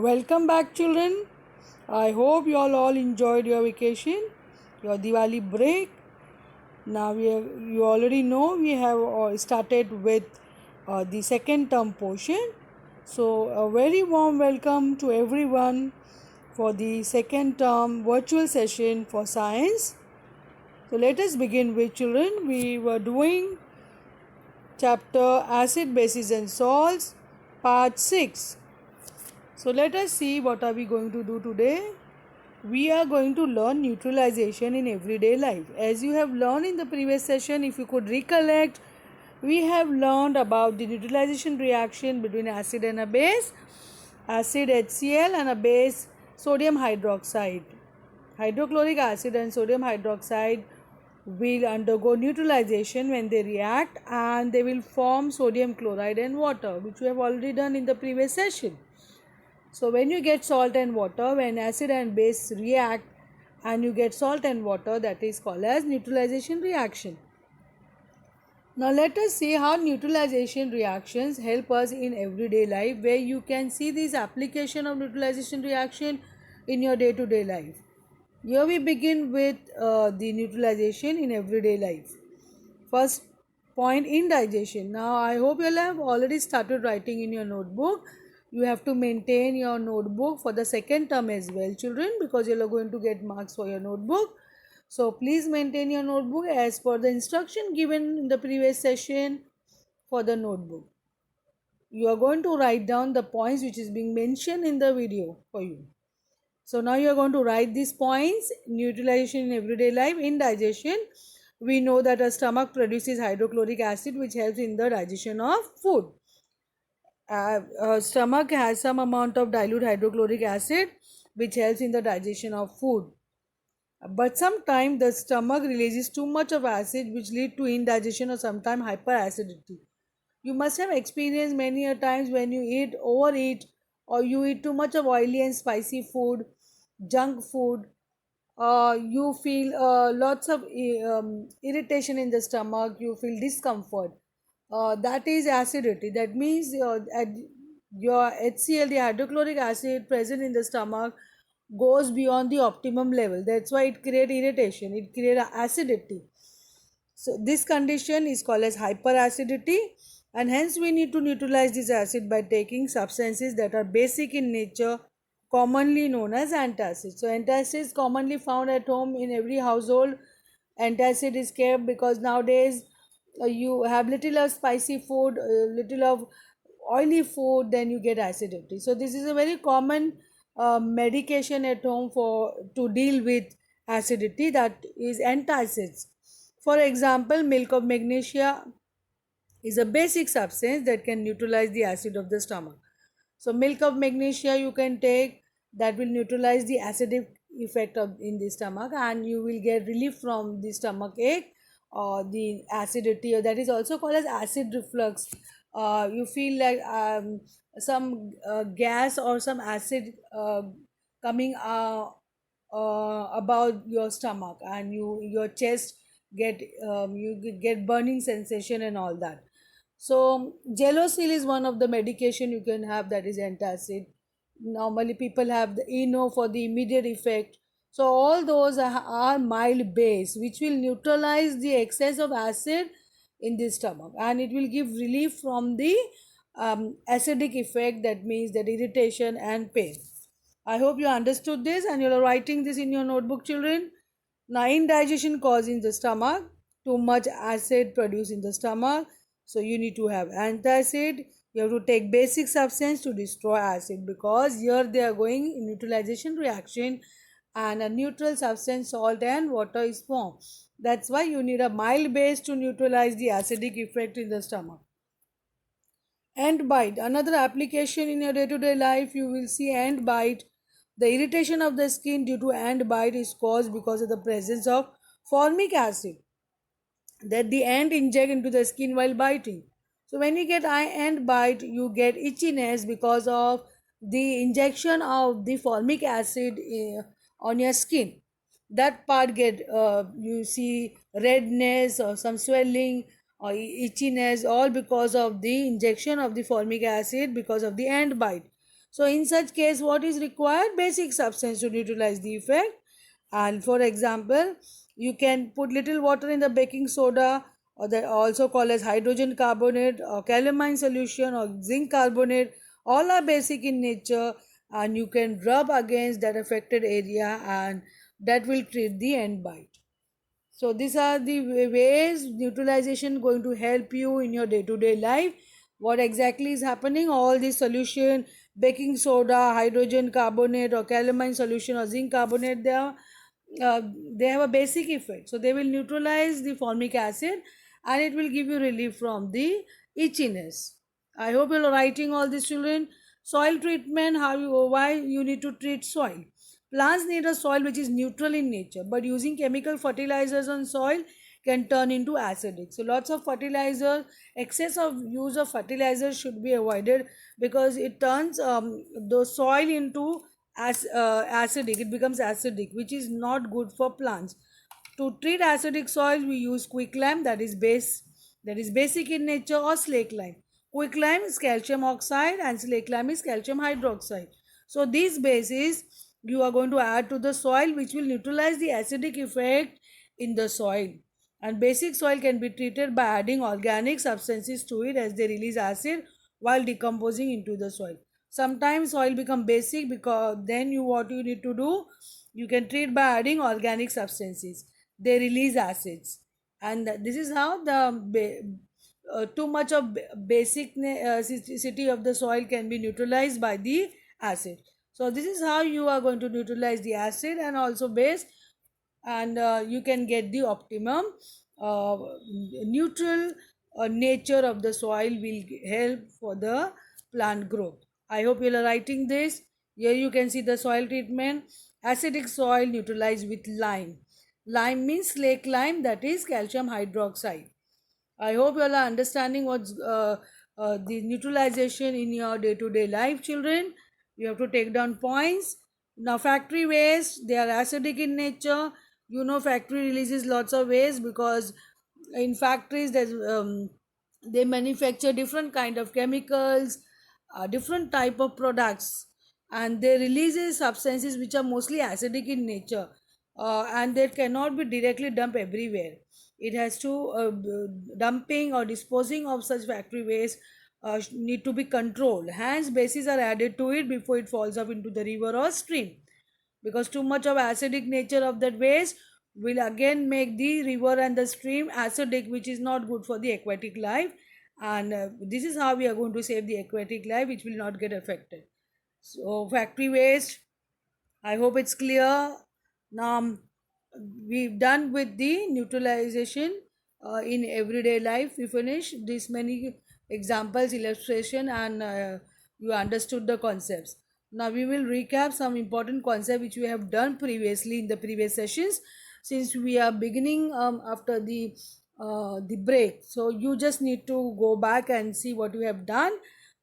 Welcome back, children. I hope you all enjoyed your vacation, your Diwali break. Now you already know we have started with the second term portion. So a very warm welcome to everyone for the second term virtual session for science. So let us begin with, children. We were doing chapter acid, bases and salts, part 6. So let us see what are we going to do today. We are going to learn neutralization in everyday life. As you have learned in the previous session, if you could recollect, we have learned about the neutralization reaction between acid and a base, acid HCl and a base sodium hydroxide. Hydrochloric acid and sodium hydroxide will undergo neutralization when they react, and they will form sodium chloride and water, which we have already done in the previous session. So when you get salt and water, when acid and base react and you get salt and water, that is called as neutralization reaction. Now let us see how neutralization reactions help us in everyday life, where you can see this application of neutralization reaction in your day-to-day life. Here we begin with the neutralization in everyday life. First point, indigestion. Now I hope you all have already started writing in your notebook. You have to maintain your notebook for the second term as well, children, because you are going to get marks for your notebook. So please maintain your notebook as per the instruction given in the previous session for the notebook. You are going to write down the points which is being mentioned in the video for you. So now you are going to write these points. Neutralization in everyday life. Indigestion. We know that our stomach produces hydrochloric acid, which helps in the digestion of food. Stomach has some amount of dilute hydrochloric acid, which helps in the digestion of food. But sometimes the stomach releases too much of acid, which lead to indigestion or sometimes hyperacidity. You must have experienced many a times when you overeat, or you eat too much of oily and spicy food, junk food. You feel lots of irritation in the stomach. You feel discomfort. That is acidity. That means your HCl, the hydrochloric acid present in the stomach, goes beyond the optimum level. That's why it creates irritation. It creates acidity. So this condition is called as hyperacidity, and hence we need to neutralize this acid by taking substances that are basic in nature, commonly known as antacid. So antacid is commonly found at home in every household. Antacid is kept because nowadays you have little of spicy food, little of oily food, then you get acidity. So this is a very common medication at home for to deal with acidity, that is antacids. For example, milk of magnesia is a basic substance that can neutralize the acid of the stomach. So milk of magnesia you can take, that will neutralize the acidic effect of in the stomach, and you will get relief from the stomach ache or the acidity, or that is also called as acid reflux. You feel like some gas or some acid coming about your stomach, and your chest you get burning sensation and all that. So Gelosil is one of the medication you can have, that is antacid. Normally people have the Eno for the immediate effect. So all those are mild base, which will neutralize the excess of acid in the stomach, and it will give relief from the acidic effect, that means that irritation and pain. I hope you understood this and you are writing this in your notebook, children. Now, indigestion causing the stomach, too much acid produced in the stomach. So you need to have antacid. You have to take basic substance to destroy acid, because here they are going in neutralization reaction, and a neutral substance, salt and water, is formed. That's why you need a mild base to neutralize the acidic effect in the stomach. Ant bite. Another application in your day-to-day life, you will see ant bite. The irritation of the skin due to ant bite is caused because of the presence of formic acid that the ant inject into the skin while biting. So when you get ant bite, you get itchiness because of the injection of the formic acid on your skin. That part get you see redness or some swelling or itchiness, all because of the injection of the formic acid because of the ant bite. So in such case, what is required? Basic substance to neutralize the effect. And for example, you can put little water in the baking soda, or that also called as hydrogen carbonate or calamine solution or zinc carbonate. All are basic in nature, and you can rub against that affected area, and that will treat the end bite. So these are the ways neutralization going to help you in your day-to-day life. What exactly is happening? All the solution, baking soda, hydrogen carbonate or calamine solution or zinc carbonate, uh, they have a basic effect. So they will neutralize the formic acid, and it will give you relief from the itchiness. I hope you're writing all this, children. Soil treatment, why you need to treat soil. Plants need a soil which is neutral in nature, but using chemical fertilizers on soil can turn into acidic. So lots of fertilizer, excess of use of fertilizer should be avoided, because it turns the soil into acidic. It becomes acidic, which is not good for plants. To treat acidic soil, we use quicklime, that is basic in nature, or slake lime. Quicklime is calcium oxide and slake lime is calcium hydroxide. So these bases you are going to add to the soil, which will neutralize the acidic effect in the soil. And basic soil can be treated by adding organic substances to it, as they release acid while decomposing into the soil. Sometimes soil become basic, because then what you need to do, you can treat by adding organic substances. They release acids, and this is how too much of basic city of the soil can be neutralized by the acid. So this is how you are going to neutralize the acid and also base, and you can get the optimum uh, neutral nature of the soil will help for the plant growth. I hope you are writing this. Here you can see the soil treatment. Acidic soil neutralized with lime. Lime means slake lime, that is calcium hydroxide. I hope you all are understanding what's the neutralization in your day-to-day life, children. You have to take down points. Now, factory waste, they are acidic in nature. You know, factory releases lots of waste, because in factories they manufacture different kind of chemicals, different type of products, and they releases substances which are mostly acidic in nature, and they cannot be directly dumped everywhere. It has to dumping or disposing of such factory waste need to be controlled. Hence bases are added to it before it falls up into the river or stream, because too much of acidic nature of that waste will again make the river and the stream acidic, which is not good for the aquatic life. And this is how we are going to save the aquatic life, which will not get affected. So factory waste, I hope it's clear. Now we've done with the neutralization in everyday life. We finished this many examples, illustration, and you understood the concepts. Now we will recap some important concepts which we have done previously in the previous sessions, since we are beginning after the break. So you just need to go back and see what you have done.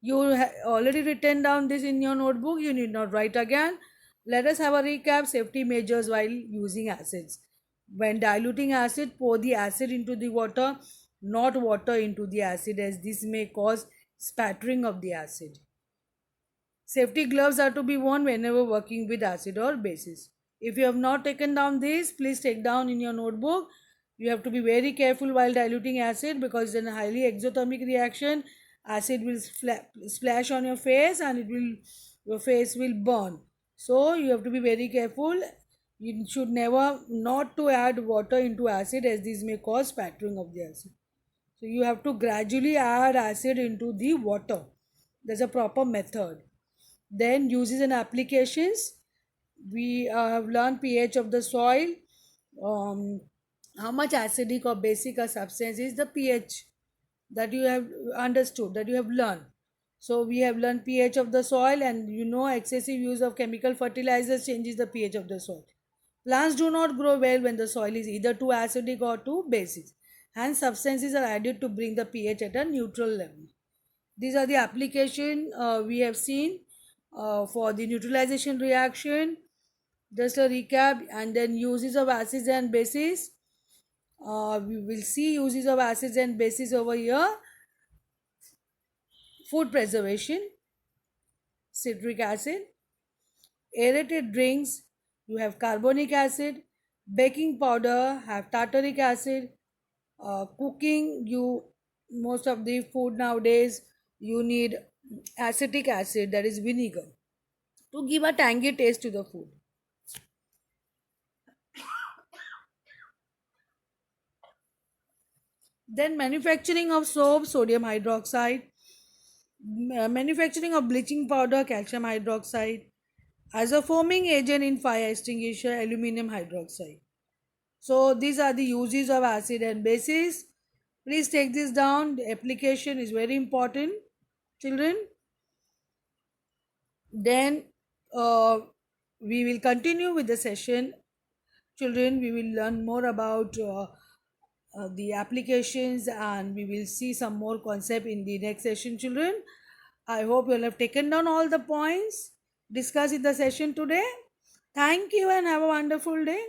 You already written down this in your notebook. You need not write again. Let us have a recap. Safety measures while using acids. When diluting acid, pour the acid into the water, not water into the acid, as this may cause spattering of the acid. Safety gloves are to be worn whenever working with acid or bases. If you have not taken down this, please take down in your notebook. You have to be very careful while diluting acid, because in a highly exothermic reaction, acid will splash on your face, and your face will burn. So you have to be very careful. You should never not to add water into acid, as this may cause spattering of the acid. So you have to gradually add acid into the water. There's a proper method. Then uses and applications. We have learned pH of the soil, um, how much acidic or basic a substance is, the pH that you have understood, that you have learned. So we have learned pH of the soil, and you know excessive use of chemical fertilizers changes the pH of the soil. Plants do not grow well when the soil is either too acidic or too basic. Hence substances are added to bring the pH at a neutral level. These are the application we have seen for the neutralization reaction. Just a recap, and then uses of acids and bases. We will see uses of acids and bases over here. Food preservation, citric acid. Aerated drinks, you have carbonic acid. Baking powder, have tartaric acid. Cooking, you most of the food nowadays you need acetic acid, that is vinegar, to give a tangy taste to the food. Then manufacturing of soap, sodium hydroxide. Manufacturing of bleaching powder, calcium hydroxide. As a foaming agent in fire extinguisher, aluminum hydroxide. So these are the uses of acid and bases. Please take this down. The application is very important, children. Then uh, we will continue with the session. Children, we will learn more about the applications, and we will see some more concept in the next session, children. I hope you will have taken down all the points discussed in the session today. Thank you and have a wonderful day.